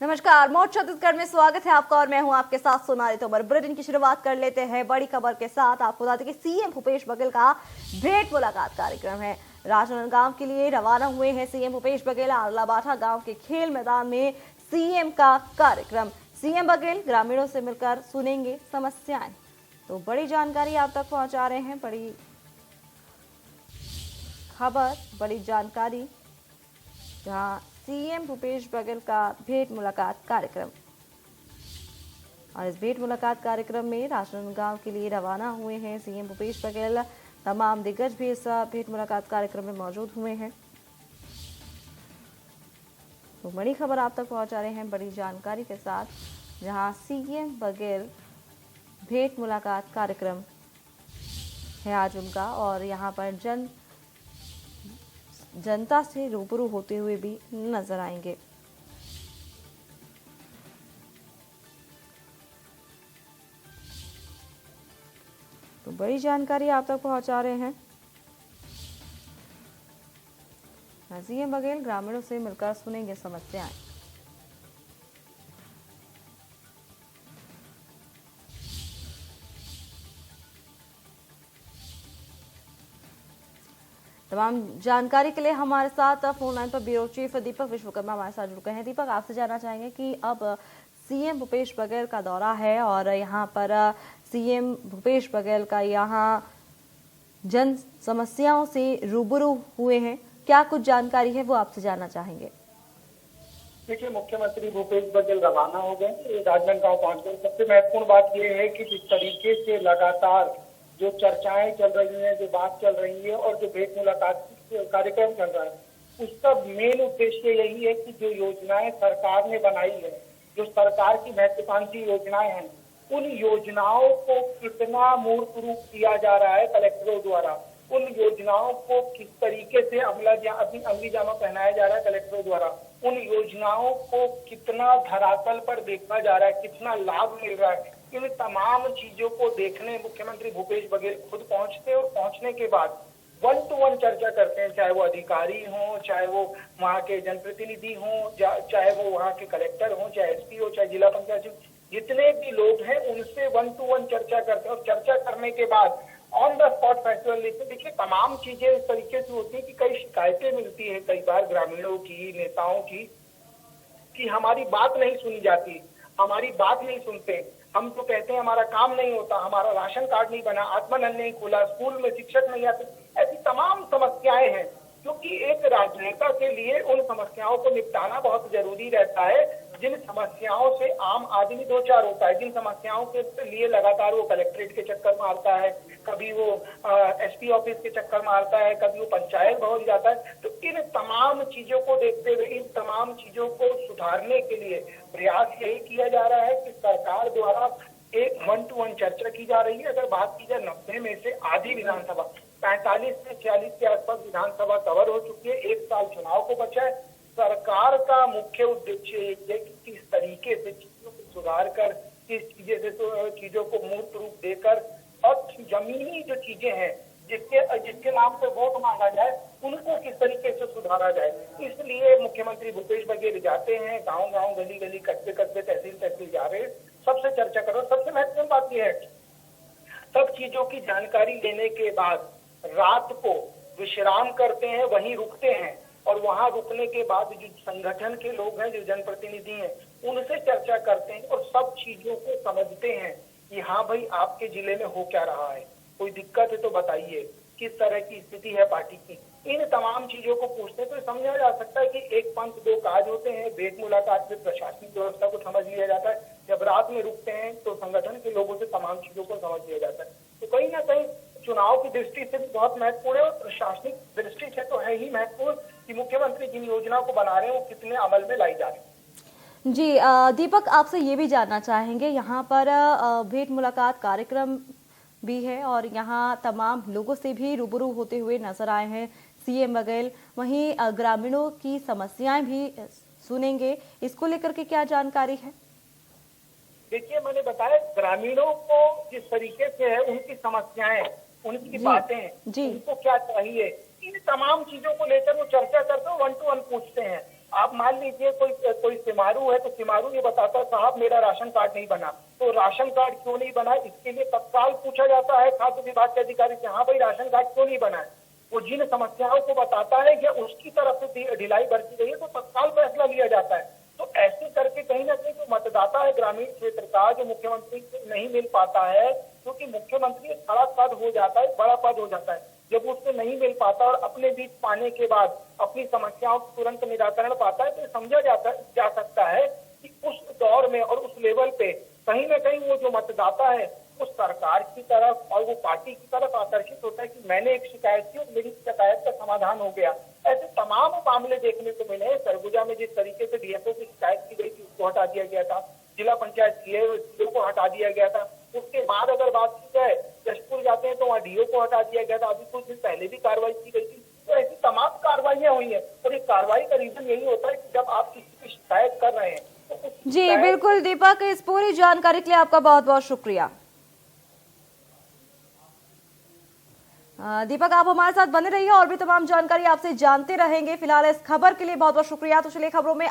नमस्कार, मोड छत्तीसगढ़ में स्वागत है आपका और मैं हूं आपके साथ सोनाली तोमर। बुलेटिन की शुरुआत कर लेते हैं बड़ी खबर के साथ। आपको बता दें कि सीएम भूपेश बघेल का भेंट मुलाकात कार्यक्रम है। राजनांदगांव के लिए रवाना हुए हैं सीएम भूपेश बघेल। आरलाबाठा गांव के खेल मैदान में सीएम का कार्यक्रम। सीएम बघेल ग्रामीणों से मिलकर सुनेंगे समस्याएं। तो बड़ी जानकारी आप तक पहुंचा रहे हैं, बड़ी खबर, बड़ी जानकारी, जहां सीएम भूपेश बघेल का भेंट मुलाकात कार्यक्रम। और इस भेंट मुलाकात कार्यक्रम में राजनांदगांव के लिए रवाना हुए हैं सीएम भूपेश बघेल। तमाम दिग्गज भी इस भेंट मुलाकात कार्यक्रम में मौजूद हुए हैं। तो बड़ी खबर आप तक पहुंचा रहे हैं बड़ी जानकारी के साथ, जहां सीएम बघेल भेंट मुलाकात कार्यक्रम है आज उनका, और यहां पर जनता से रूबरू होते हुए भी नजर आएंगे। तो बड़ी जानकारी आप तक पहुंचा रहे हैं। सीएम बघेल ग्रामीणों से मिलकर सुनेंगे समस्याएं। तमाम जानकारी के लिए हमारे साथ फोन लाइन पर ब्यूरो चीफ दीपक विश्वकर्मा हमारे साथ जुड़ गए हैं। दीपक, आपसे जानना चाहेंगे कि अब सीएम भूपेश बघेल का दौरा है और यहाँ पर सीएम भूपेश बघेल का यहाँ जन समस्याओं से रूबरू हुए हैं, क्या कुछ जानकारी है वो आपसे जानना चाहेंगे। देखिए, मुख्यमंत्री भूपेश बघेल रवाना हो गए, राजनांदगांव पहुंच गए। सबसे महत्वपूर्ण बात यह है कि जिस तरीके से लगातार जो चर्चाएं चल रही हैं, जो बात चल रही है और जो भेंट मुलाकात कार्यक्रम चल रहा है, उसका मेन उद्देश्य यही है कि जो योजनाएं सरकार ने बनाई है, जो सरकार की महत्वाकांक्षी योजनाएं हैं, उन योजनाओं को कितना मूर्त रूप दिया जा रहा है कलेक्टरों द्वारा, उन योजनाओं को किस तरीके से अमली जामा पहनाया जा रहा है कलेक्टरों द्वारा, उन योजनाओं को कितना धरातल पर देखा जा रहा है, कितना लाभ मिल रहा है, इन तमाम चीजों को देखने मुख्यमंत्री भूपेश बघेल खुद पहुंचते हैं और पहुंचने के बाद 1 to 1 चर्चा करते हैं, चाहे वो अधिकारी हों, चाहे वो वहाँ के जनप्रतिनिधि हों, चाहे वो वहाँ के कलेक्टर हों, चाहे एसपी हो, चाहे जिला पंचायत, जितने भी लोग हैं उनसे 1 to 1 चर्चा करते हैं। और चर्चा करने के बाद ऑन द स्पॉट फैसला लेते। देखिए, तमाम चीजें इस तरीके से होती है कि कई शिकायतें मिलती है कई बार ग्रामीणों की, नेताओं की, कि हमारी बात नहीं सुनी जाती, हमारी बात नहीं सुनते, हम तो कहते हैं हमारा काम नहीं होता, हमारा राशन कार्ड नहीं बना, आत्मनल नहीं खुला, स्कूल में शिक्षक नहीं आते। ऐसी तमाम समस्याएं हैं, क्योंकि एक राजनेता के लिए उन समस्याओं को निपटाना बहुत जरूरी रहता है, जिन समस्याओं से आम आदमी दो चार होता है, जिन समस्याओं के लिए लगातार वो कलेक्ट्रेट के चक्कर मारता है, कभी वो एसपी ऑफिस के चक्कर मारता है, कभी वो पंचायत भवन जाता है। तो इन तमाम चीजों को देखते हुए, इन तमाम चीजों को सुधारने के लिए प्रयास यही किया जा रहा है कि सरकार द्वारा एक 1 to 1 चर्चा की जा रही है। अगर बात की जाए 90 में से आधी विधानसभा, 45 से 46 के आसपास विधानसभा कवर हो चुकी है, 1 साल चुनाव को बचा है। सरकार का मुख्य उद्देश्य ये है कि किस तरीके से चीजों को सुधार कर, किस चीजों को मूर्त रूप देकर और जमीनी जो चीजें हैं जिसके नाम पे वोट मांगा जाए, उनको किस तरीके से सुधारा जाए। इसलिए मुख्यमंत्री भूपेश बघेल जाते हैं, गांव गांव, गली गली, कस्बे कस्बे, तहसील तहसील जा रहे हैं, सबसे चर्चा करो। सबसे महत्वपूर्ण बात यह है, सब चीजों की जानकारी लेने के बाद रात को विश्राम करते हैं, वहीं रुकते हैं, और वहां रुकने के बाद जो संगठन के लोग हैं, जो जनप्रतिनिधि हैं, उनसे चर्चा करते हैं और सब चीजों को समझते हैं कि हाँ भाई, आपके जिले में हो क्या रहा है, कोई दिक्कत है तो बताइए, किस तरह की स्थिति है पार्टी की। इन तमाम चीजों को पूछते तो समझा जा सकता है कि एक पंथ दो काज होते हैं। भेंट मुलाकात में प्रशासनिक व्यवस्था को समझ लिया जाता है, जब रात में रुकते हैं तो संगठन के लोगों से तमाम चीजों को समझ लिया जाता है। तो कहीं ना कहीं चुनाव की दृष्टि से भी बहुत महत्वपूर्ण है और प्रशासनिक दृष्टि से तो है ही महत्वपूर्ण कि मुख्यमंत्री जिन योजना को बना रहे हैं वो कितने अमल में लाई जा रही है। जी दीपक, आपसे ये भी जानना चाहेंगे, यहाँ पर भेंट मुलाकात कार्यक्रम भी है और यहाँ तमाम लोगों से भी रूबरू होते हुए नजर आए हैं सीएम बघेल। वहीं ग्रामीणों की समस्याएं भी सुनेंगे, इसको लेकर के क्या जानकारी है? देखिए, मैंने बताया ग्रामीणों को जिस तरीके से है, उनकी समस्याएं, उनकी बातें, उनको क्या चाहिए, इन तमाम चीजों को लेकर वो चर्चा करते हैं, 1 to 1 पूछते हैं। आप मान लीजिए कोई सिमारू है तो सिमारू ये बताता है साहब मेरा राशन कार्ड नहीं बना, तो राशन कार्ड क्यों नहीं बना इसके लिए तत्काल पूछा जाता है खाद्य विभाग के अधिकारी से, हाँ भाई राशन कार्ड क्यों नहीं बना है। वो जिन समस्याओं को बताता है या उसकी तरफ से ढिलाई बरती गई है तो तत्काल फैसला लिया जाता है। तो ऐसे करके कहीं ना कहीं जो मतदाता है ग्रामीण क्षेत्र का, जो मुख्यमंत्री से नहीं मिल पाता है, क्योंकि मुख्यमंत्री एक बड़ा पद हो जाता है, बड़ा पद हो जाता है, जब उससे नहीं मिल पाता और अपने बीच पाने के बाद अपनी समस्याओं का तुरंत निराकरण पाता है, तो समझा जा सकता है कि उस दौर में और उस लेवल पे कहीं ना कहीं वो जो मतदाता है वो सरकार की तरफ और वो पार्टी की तरफ आकर्षित होता है कि मैंने एक शिकायत की और मेरी शिकायत का समाधान हो गया। ऐसे तमाम मामले देखने को मिले। सरगुजा में जिस तरीके से डीएफओ की शिकायत की गई थी उसको हटा दिया गया था, जिला पंचायत सीओ को हटा दिया गया था। उसके बाद अगर बात की जाए जशपुर जाते हैं तो वहाँ डीओ को हटा दिया गया था, अभी कुछ दिन पहले भी कार्रवाई की गई थी। तो ऐसी तमाम कार्रवाइयां हुई है और एक कार्रवाई का रीजन यही होता है कि जब आप किसी की शिकायत कर रहे हैं तो जी बिल्कुल दीपक, इस पूरी जानकारी के लिए आपका बहुत बहुत शुक्रिया। दीपक, आप हमारे साथ बने रहिए और भी तमाम जानकारी आपसे जानते रहेंगे। फिलहाल इस खबर के लिए बहुत बहुत शुक्रिया। तो चलिए खबरों में